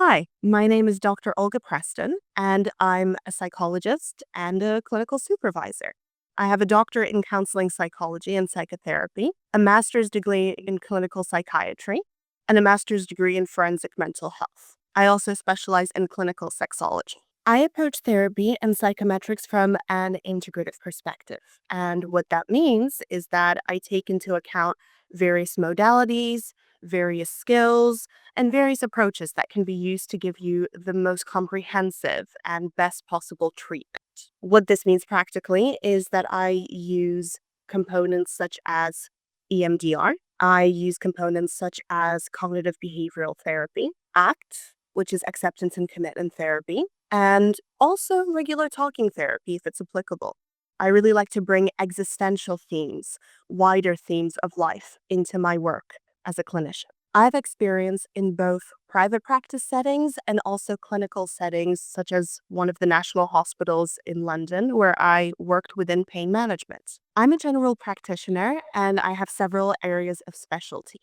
Hi, my name is Dr. Olga Preston, and I'm a psychologist and a clinical supervisor. I have a doctorate in counseling psychology and psychotherapy, a master's degree in clinical psychiatry, and a master's degree in forensic mental health. I also specialize in clinical sexology. I approach therapy and psychometrics from an integrative perspective. And what that means is that I take into account various modalities, various skills, and various approaches that can be used to give you the most comprehensive and best possible treatment. What this means practically is that I use components such as EMDR. I use components such as cognitive behavioral therapy, ACT, which is acceptance and commitment therapy, and also regular talking therapy if it's applicable. I really like to bring existential themes, wider themes of life into my work as a clinician. I've experience in both private practice settings and also clinical settings, such as one of the national hospitals in London, where I worked within pain management. I'm a general practitioner and I have several areas of specialty.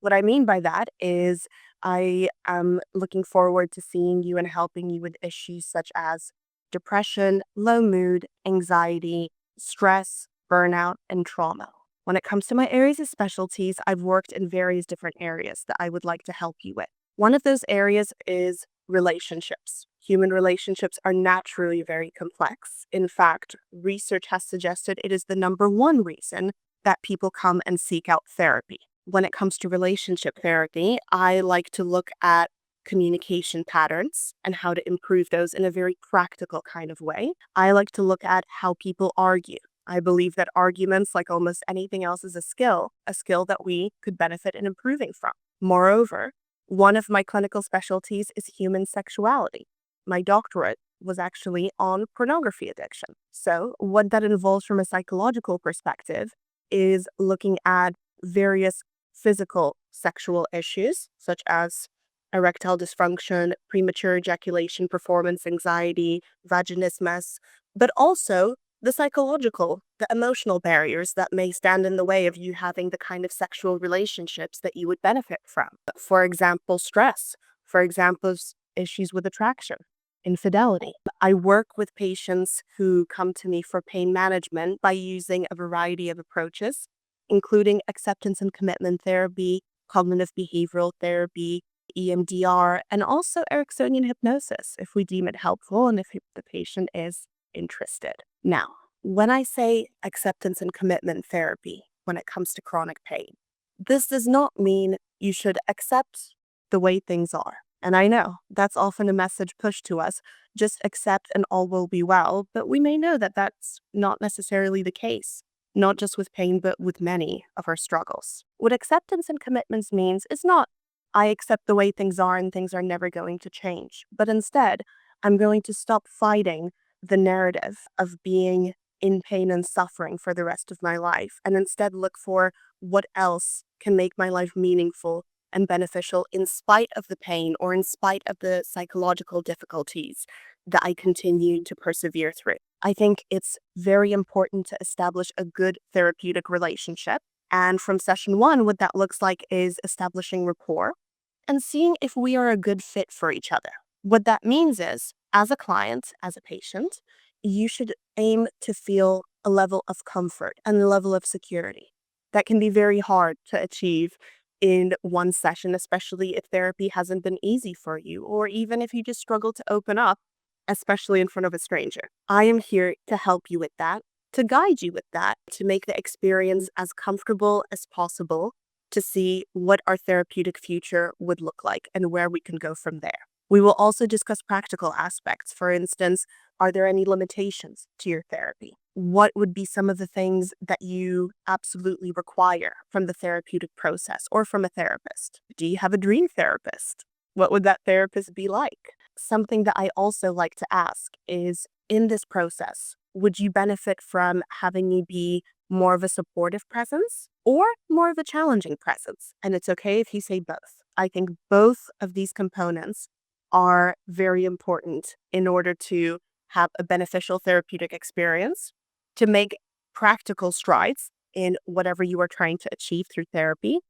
What I mean by that is I am looking forward to seeing you and helping you with issues such as depression, low mood, anxiety, stress, burnout, and trauma. When it comes to my areas of specialties, I've worked in various different areas that I would like to help you with. One of those areas is relationships. Human relationships are naturally very complex. In fact, research has suggested it is the number one reason that people come and seek out therapy. When it comes to relationship therapy, I like to look at communication patterns and how to improve those in a very practical kind of way. I like to look at how people argue. I believe that arguments, like almost anything else, is a skill that we could benefit in improving from. Moreover, one of my clinical specialties is human sexuality. My doctorate was actually on pornography addiction. So, what that involves from a psychological perspective is looking at various physical sexual issues, such as erectile dysfunction, premature ejaculation, performance anxiety, vaginismus, but also the psychological, the emotional barriers that may stand in the way of you having the kind of sexual relationships that you would benefit from. For example, stress. For example, issues with attraction, infidelity. I work with patients who come to me for pain management by using a variety of approaches, including acceptance and commitment therapy, cognitive behavioral therapy, EMDR, and also Ericksonian hypnosis if we deem it helpful and if the patient is interested. Now, when I say acceptance and commitment therapy when it comes to chronic pain, this does not mean you should accept the way things are. And I know that's often a message pushed to us, just accept and all will be well, but we may know that that's not necessarily the case, not just with pain, but with many of our struggles. What acceptance and commitments means is not I accept the way things are and things are never going to change, but instead, I'm going to stop fighting the narrative of being in pain and suffering for the rest of my life and instead look for what else can make my life meaningful and beneficial in spite of the pain or in spite of the psychological difficulties that I continue to persevere through. I think it's very important to establish a good therapeutic relationship. And from session one, what that looks like is establishing rapport and seeing if we are a good fit for each other. What that means is, as a client, as a patient, you should aim to feel a level of comfort and a level of security. That can be very hard to achieve in one session, especially if therapy hasn't been easy for you, or even if you just struggle to open up, especially in front of a stranger. I am here to help you with that, to guide you with that, to make the experience as comfortable as possible, to see what our therapeutic future would look like and where we can go from there. We will also discuss practical aspects. For instance, are there any limitations to your therapy? What would be some of the things that you absolutely require from the therapeutic process or from a therapist? Do you have a dream therapist? What would that therapist be like? Something that I also like to ask is, in this process, would you benefit from having me be more of a supportive presence or more of a challenging presence? And it's okay if you say both. I think both of these components are very important in order to have a beneficial therapeutic experience, to make practical strides in whatever you are trying to achieve through therapy,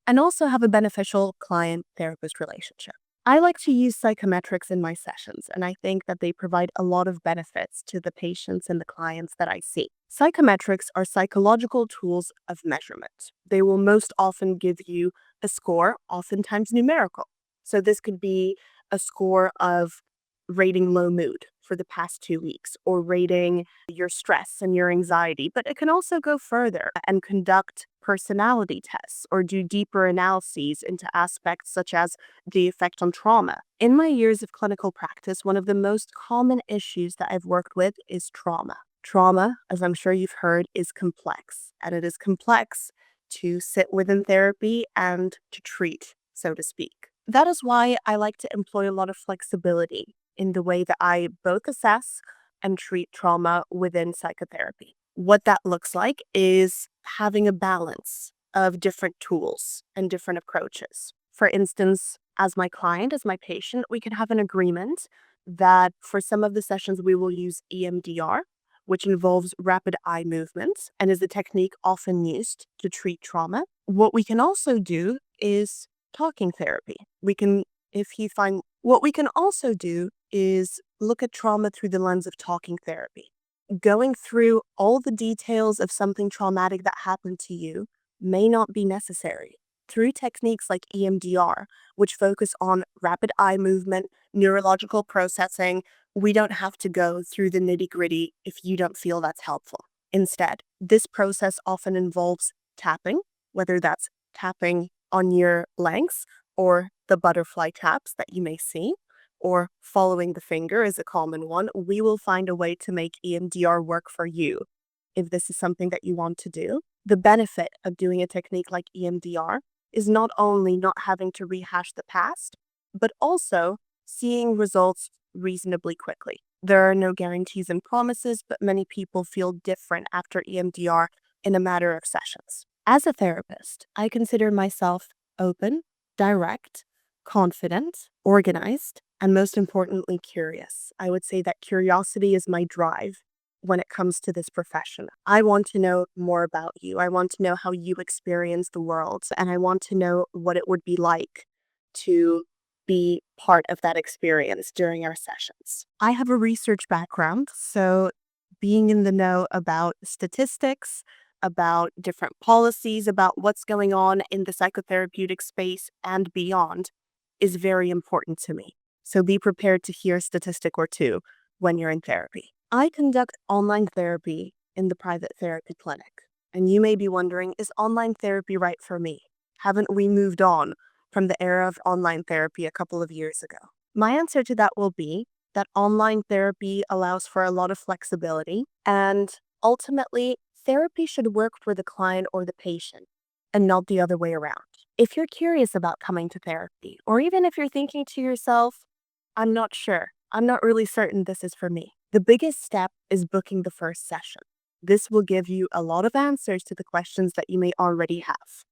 and also have a beneficial client-therapist relationship. I like to use psychometrics in my sessions, and I think that they provide a lot of benefits to the patients and the clients that I see. Psychometrics are psychological tools of measurement. They will most often give you a score, oftentimes numerical. So this could be a score of rating low mood for the past 2 weeks or rating your stress and your anxiety, but it can also go further and conduct personality tests or do deeper analyses into aspects such as the effect on trauma. In my years of clinical practice, one of the most common issues that I've worked with is trauma. Trauma, as I'm sure you've heard, is complex, and it is complex to sit within therapy and to treat, so to speak. That is why I like to employ a lot of flexibility in the way that I both assess and treat trauma within psychotherapy. What that looks like is having a balance of different tools and different approaches. For instance, as my client, as my patient, we can have an agreement that for some of the sessions we will use EMDR, which involves rapid eye movements and is a technique often used to treat trauma. What we can also do is talking therapy. What we can also do is look at trauma through the lens of talking therapy. Going through all the details of something traumatic that happened to you may not be necessary. Through techniques like EMDR, which focus on rapid eye movement, neurological processing, we don't have to go through the nitty-gritty if you don't feel that's helpful. Instead, this process often involves tapping, whether that's tapping on your legs or the butterfly taps that you may see, or following the finger is a common one. We will find a way to make EMDR work for you if this is something that you want to do. The benefit of doing a technique like EMDR is not only not having to rehash the past, but also seeing results reasonably quickly. There are no guarantees and promises, but many people feel different after EMDR in a matter of sessions. As a therapist, I consider myself open, direct, confident, organized, and most importantly, curious. I would say that curiosity is my drive when it comes to this profession. I want to know more about you. I want to know how you experience the world, and I want to know what it would be like to be part of that experience during our sessions. I have a research background, so being in the know about statistics, about different policies, about what's going on in the psychotherapeutic space and beyond is very important to me. So be prepared to hear a statistic or two when you're in therapy. I conduct online therapy in the private therapy clinic. And you may be wondering, is online therapy right for me? Haven't we moved on from the era of online therapy a couple of years ago? My answer to that will be that online therapy allows for a lot of flexibility, and ultimately, therapy should work for the client or the patient and not the other way around. If you're curious about coming to therapy, or even if you're thinking to yourself, I'm not sure, I'm not really certain this is for me, the biggest step is booking the first session. This will give you a lot of answers to the questions that you may already have.